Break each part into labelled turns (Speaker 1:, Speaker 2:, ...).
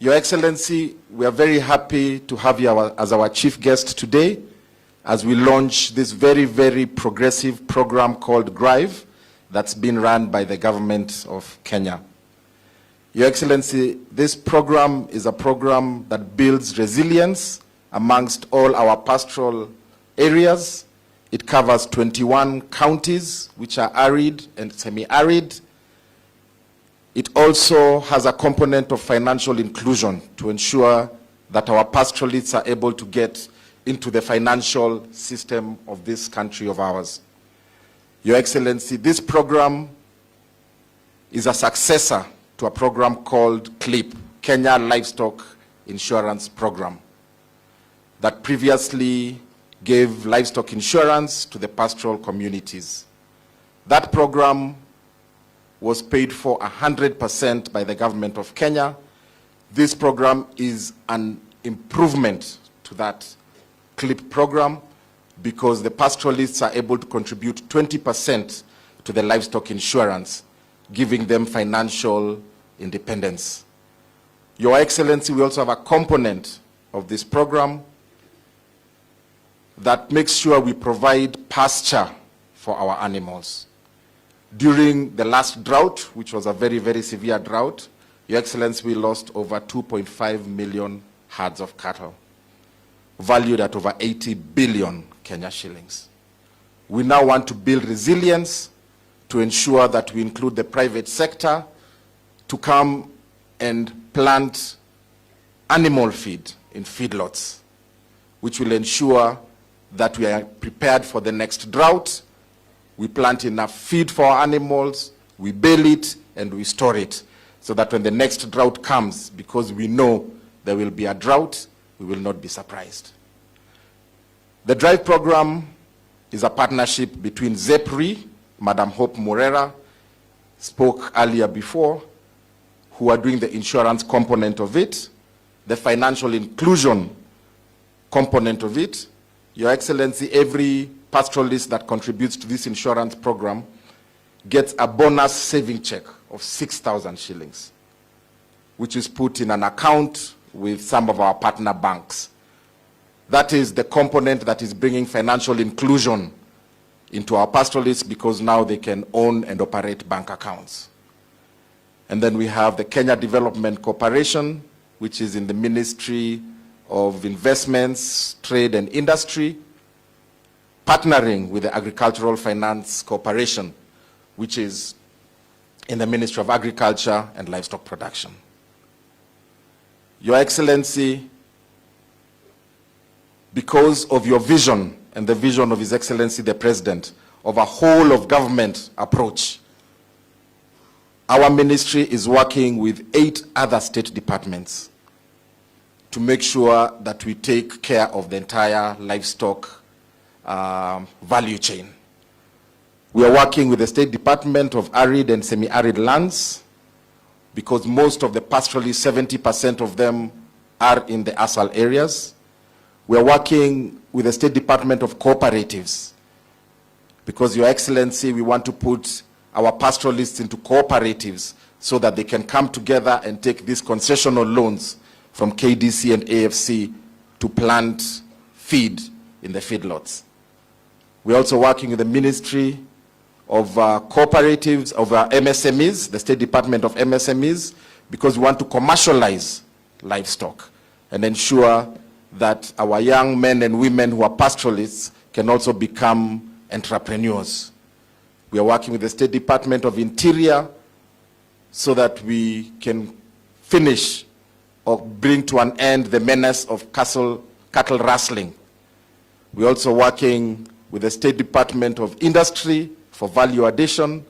Speaker 1: Your Excellency, we are very happy to have you as our chief guest today as we launch this very, very progressive program called GRIVE that's been run by the government of Kenya. Your Excellency, this program is a program that builds resilience amongst all our pastoral areas. It covers 21 counties, which are arid and semi-arid. It also has a component of financial inclusion to ensure that our pastoralists are able to get into the financial system of this country of ours. Your Excellency, this program is a successor to a program called CLIP, Kenya Livestock Insurance Program, that previously gave livestock insurance to the pastoral communities. That program was paid for 100% by the government of Kenya. This program is an improvement to that CLIP program because the pastoralists are able to contribute 20% to the livestock insurance, giving them financial independence. Your Excellency, we also have a component of this program that makes sure we provide pasture for our animals. During the last drought, which was a very, very severe drought, Your Excellency, we lost over 2.5 million herds of cattle, valued at over 80 billion Kenya shillings. We now want to build resilience to ensure that we include the private sector to come and plant animal feed in feedlots, which will ensure that we are prepared for the next drought. We plant enough feed for our animals, we bale it, and we store it, so that when the next drought comes, because we know there will be a drought, we will not be surprised. The DRIVE program is a partnership between ZEPRI, Madam Hope Morera spoke earlier before, who are doing the insurance component of it, the financial inclusion component of it. Your Excellency, every pastoralist that contributes to this insurance program gets a bonus saving check of 6,000 shillings, which is put in an account with some of our partner banks. That is the component that is bringing financial inclusion into our pastoralists because now they can own and operate bank accounts. And then we have the Kenya Development Corporation, which is in the Ministry of Investments, Trade and Industry, partnering with the Agricultural Finance Corporation, which is in the Ministry of Agriculture and Livestock Production. Your Excellency, because of your vision and the vision of His Excellency the President of a whole of government approach, our ministry is working with 8 other state departments to make sure that we take care of the entire livestock value chain. We are working with the State Department of Arid and Semi-Arid Lands because most of the pastoralists, 70% of them are in the ASAL areas. We are working with the State Department of Cooperatives because, Your Excellency, we want to put our pastoralists into cooperatives so that they can come together and take these concessional loans from KDC and AFC to plant feed in the feedlots. We're also working with the Ministry of Cooperatives, of MSMEs, the State Department of MSMEs, because we want to commercialize livestock and ensure that our young men and women who are pastoralists can also become entrepreneurs. We are working with the State Department of Interior so that we can finish or bring to an end the menace of cattle rustling. We're also working with the State Department of Industry for value addition.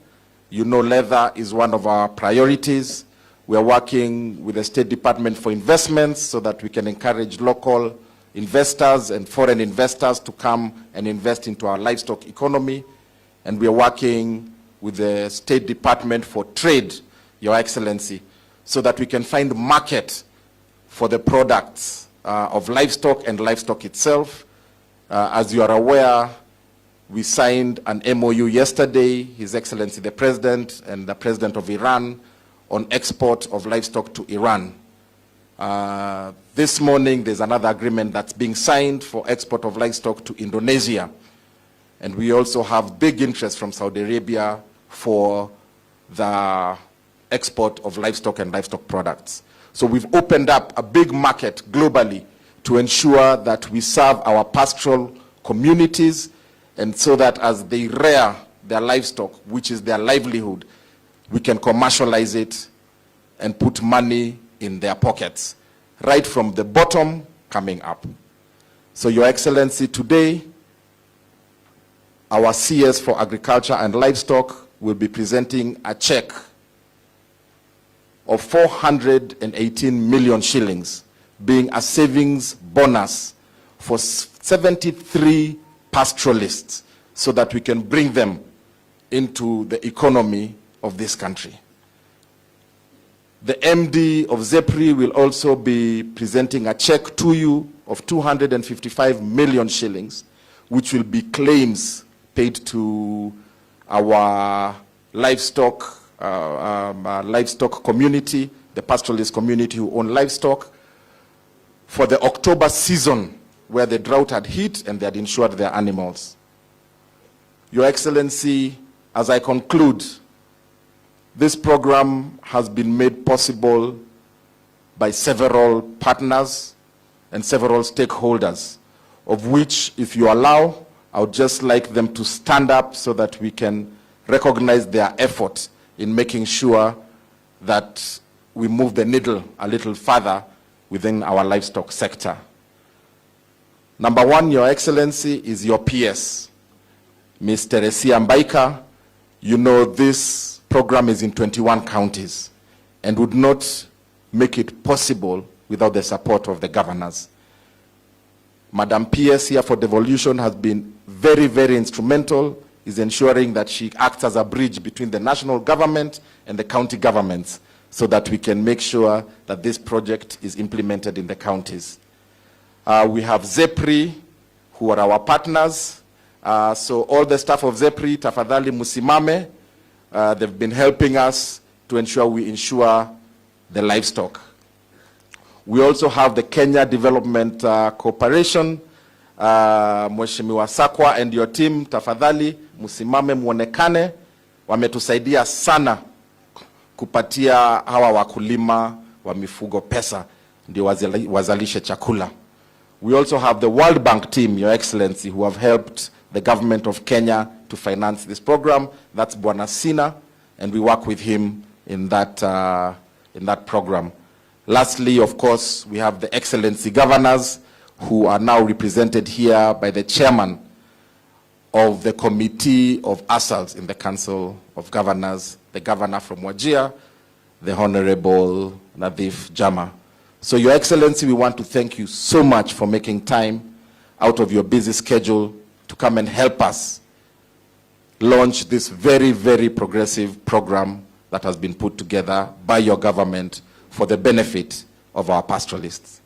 Speaker 1: You know, leather is one of our priorities. We are working with the State Department for Investments so that we can encourage local investors and foreign investors to come and invest into our livestock economy. And we are working with the State Department for Trade, Your Excellency, so that we can find market for the products of livestock and livestock itself. As you are aware, we signed an MOU yesterday, His Excellency the President and the President of Iran, on export of livestock to Iran. This morning, there's another agreement that's being signed for export of livestock to Indonesia. And we also have big interest from Saudi Arabia for the export of livestock and livestock products. So we've opened up a big market globally to ensure that we serve our pastoral communities, and so that as they rear their livestock, which is their livelihood, we can commercialize it and put money in their pockets, right from the bottom coming up. So, Your Excellency, today, our CS for Agriculture and Livestock will be presenting a check of 418 million shillings, being a savings bonus for 73 pastoralists, so that we can bring them into the economy of this country. The MD of ZEPRI will also be presenting a check to you of 255 million shillings, which will be claims paid to our livestock community, the pastoralist community who own livestock, for the October season where the drought had hit and they had insured their animals. Your Excellency, as I conclude, this program has been made possible by several partners and several stakeholders, of which, if you allow, I would just like them to stand up so that we can recognize their effort in making sure that we move the needle a little further within our livestock sector. Number one, Your Excellency, is your PS, Ms. Teresia Mbaika. You know this program is in 21 counties and would not make it possible without the support of the governors. Madam PS here for devolution has been very, very instrumental, is ensuring that she acts as a bridge between the national government and the county governments, so that we can make sure that this project is implemented in the counties. We have ZEPRI, who are our partners. So all the staff of ZEPRI, tafadhali musimame. They've been helping us to ensure we insure the livestock. We also have the Kenya Development Corporation, Mheshimiwa Sakwa and your team, tafadhali musimame muonekane. Wametusaidia sana kupatia hawa wakulima wa mifugo pesa ndio wazalishe chakula. We also have the World Bank team, Your Excellency, who have helped the government of Kenya to finance this program. That's Bwana Sina, and we work with him in that program. Lastly, of course, we have the Excellency governors, who are now represented here by the chairman of the Committee of Assaults in the Council of Governors, the governor from Wajir, the Honorable Nadif Jama. So, Your Excellency, we want to thank you so much for making time out of your busy schedule to come and help us launch this very, very progressive program that has been put together by your government for the benefit of our pastoralists.